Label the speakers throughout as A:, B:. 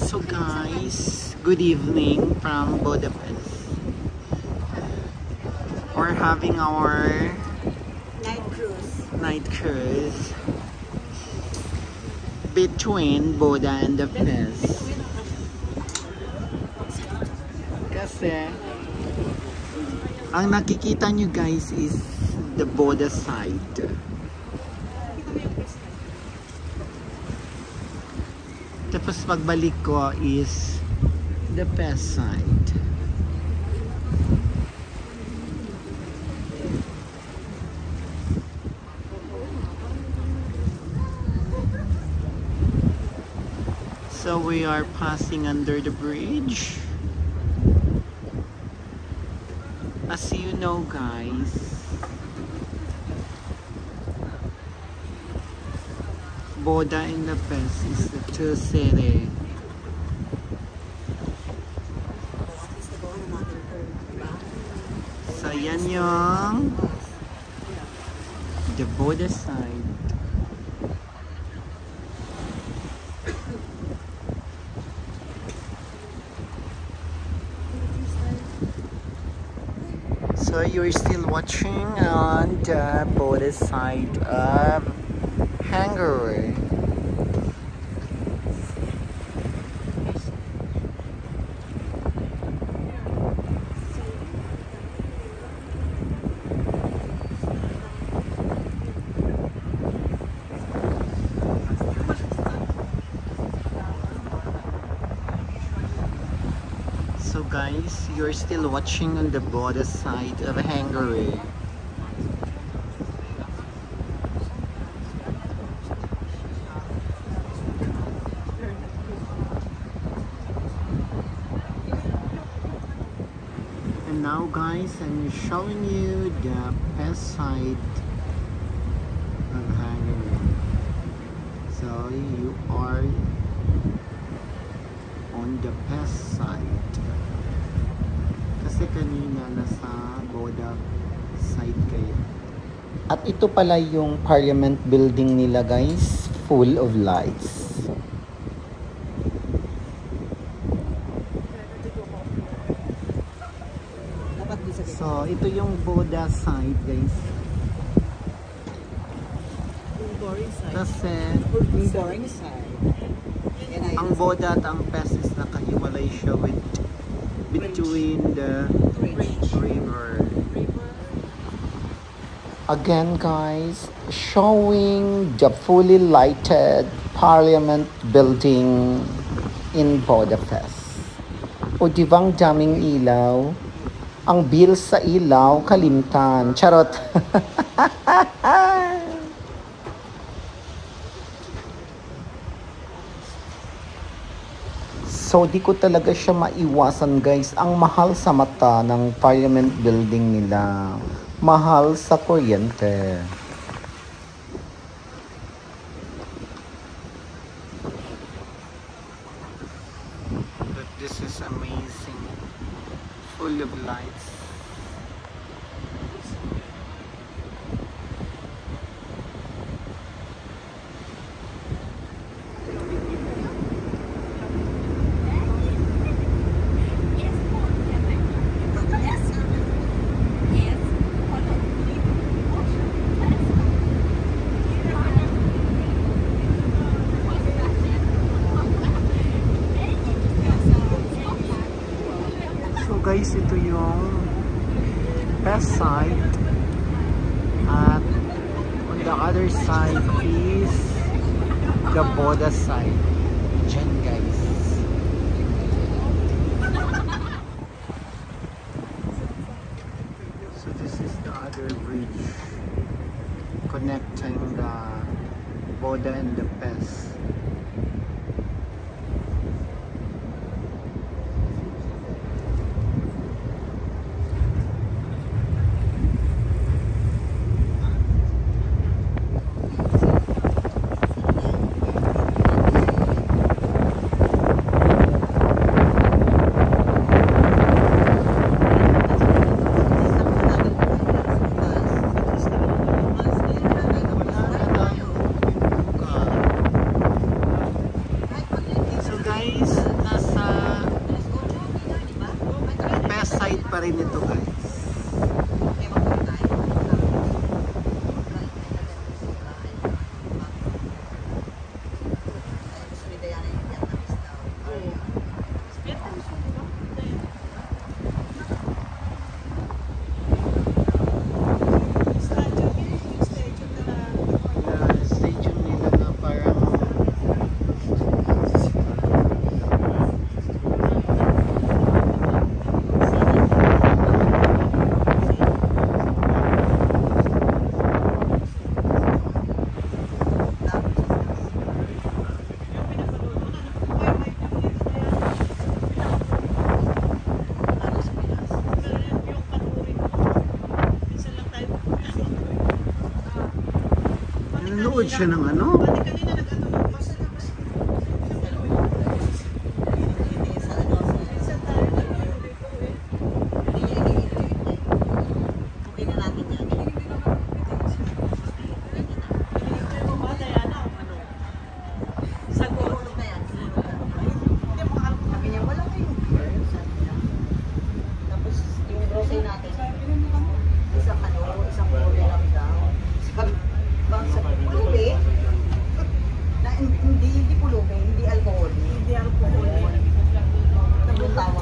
A: So guys, good evening from Budapest. We're having our night cruise between Buda and the Pest. Kasi ang nakikita nyo guys is the Buda side. Tapos pagbalik ko is the Pest side. So we are passing under the bridge. As you know guys, Buda and the Pest is the two city. So yan yung the Buda side. So you're still watching on the Buda side of Hungary. So guys, you're still watching on the Buda side of Hungary. And now guys, I'm showing you the Pest side of Hungary. So you are on the Pest side. Kasi kanina nasa Buda side kayo. At ito pala yung Parliament building nila guys, full of lights. So ito yung Buda side guys. Kasi ang Buda at ang Pest is nakahiwalay siya with between the river. Again guys, showing the fully lighted Parliament building in Budapest. O divang daming ilaw. Ang bill sa ilaw, kalimtan. Charot! So di ko talaga siya maiwasan guys. Ang mahal sa mata ng Parliament building nila. Mahal sa kuryente. But this is amazing. Full of lights. Guys, ito yung Pest side at on the other side is the Buda side. Diyan guys. So this is the other bridge connecting the Buda and the Pest. Nanood siya ng ano?
B: Kanina nag-ano yung basta tapos.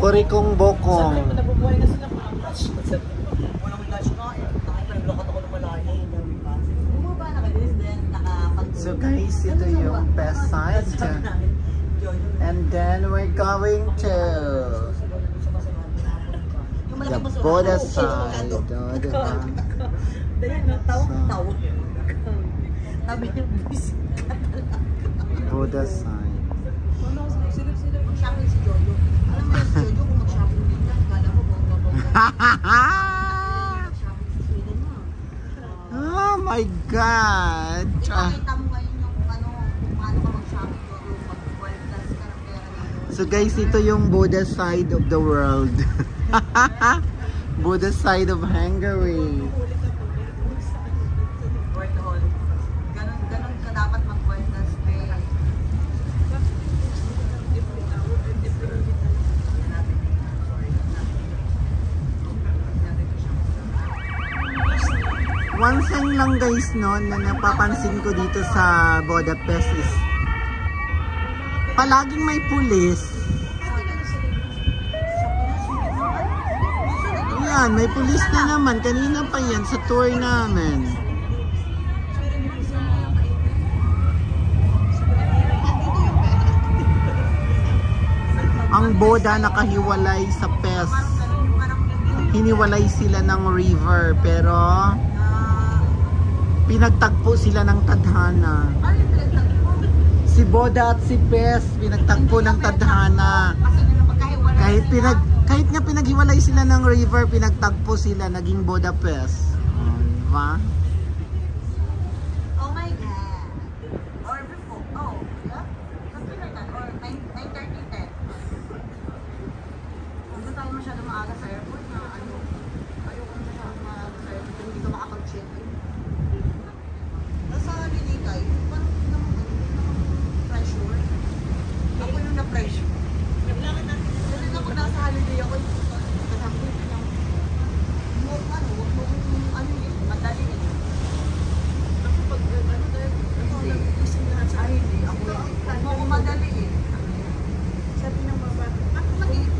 A: Kuri kong bokong.
B: Nabubuhay na sila mga match. Walang lunch nga eh. Nakipag-lokat ako ng malayo. Bumaba na kayo din nakapag-
A: So guys, ito yung best side. And then we're going to the Boda side. Oh, diba?
B: Dahil na tawag. Sabi niya, busy ka.
A: Boda side.
B: Mag-shopping si Jojo. Alam mo yung si Jojo kung mag-shopping din yan. Kala mo, bongga-bongga. Mag-shopping si Sweden mo.
A: Oh my God!
B: Ipakita mo ngayon yung ano, kung paano ka mag-shopping Jojo. Mag-12 plus ka ng pera ngayon.
A: So guys, ito yung Boda side of the world. Boda side of Hungary.
B: Workaholic. Ganon ka dapat mag-12 plus pay.
A: One thing lang guys no, na napapansin ko dito sa Budapest is palaging may pulis. Yan, may pulis na naman. Kanina pa yan sa tour namin. Ang Boda nakahiwalay sa Pest. Hiniwalay sila ng river pero pinagtagpo sila ng tadhana. Si Boda at si Pest pinagtagpo ng tadhana. Kahit nga pinaghiwalay sila ng river, pinagtagpo sila, naging Budapest. Diba?
B: Oh my God. Or before. Oh, yeah? Something like that. Or 9:30, 10. Huwag tayo masyado maaga sa airport na ano. Ayoko masyado maaga sa airport. Hindi ka makapag-check in. Nasa Lilikay, parang hindi naman pressure. Ako yung na-pressure. Kasi kapag nasa holiday ako, kasama ko yung huwag mo ano yun, madali eh. Ako pag ano dahil, ako nag-ising lahat sa hindi. Ako madali eh. Sabi ng baba,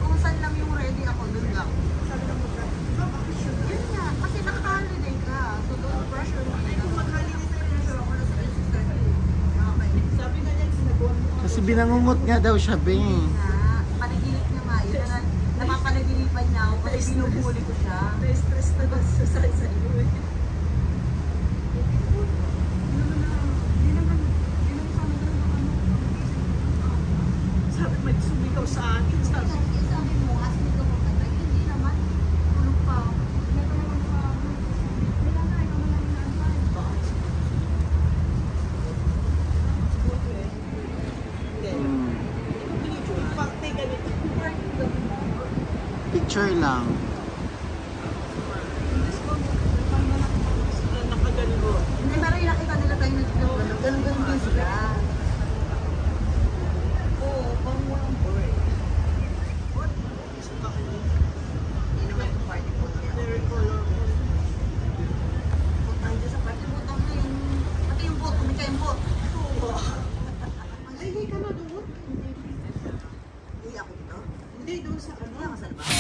B: kung saan lang yung ready ako, dun lang. Sabi ng baba, yun nga, kasi naka-holiday ka. So don't pressure me. Ay, kung mag-holiday tayo, pressure ako na sa sister. Sabi nga niya, sinagawa mo.
A: Kasi binangungot nga daw siya, Be.
B: Panaginip niya nga yun. Napapanaginipan niya ako kasi binubuli ko siya. Na-stress na ba sa iyo eh. Sabi may sumigaw sa akin. Sabi mo, asin ito mo ka. Hindi naman. Tulog pa ako.
A: Picture lang.
B: Hindi, pero nakita nila tayo ganun-ganun din sila. Oo, parang walang board. Hindi naman yung party po niya. Very colorful. Kung tayo dyan sa party po, tama na yung... Pati yung boat, hindi kayong boat. Oo. Ay, hindi ka na doon. Hindi ako dito. Hindi, doon sa ano. Hindi ako sa labas.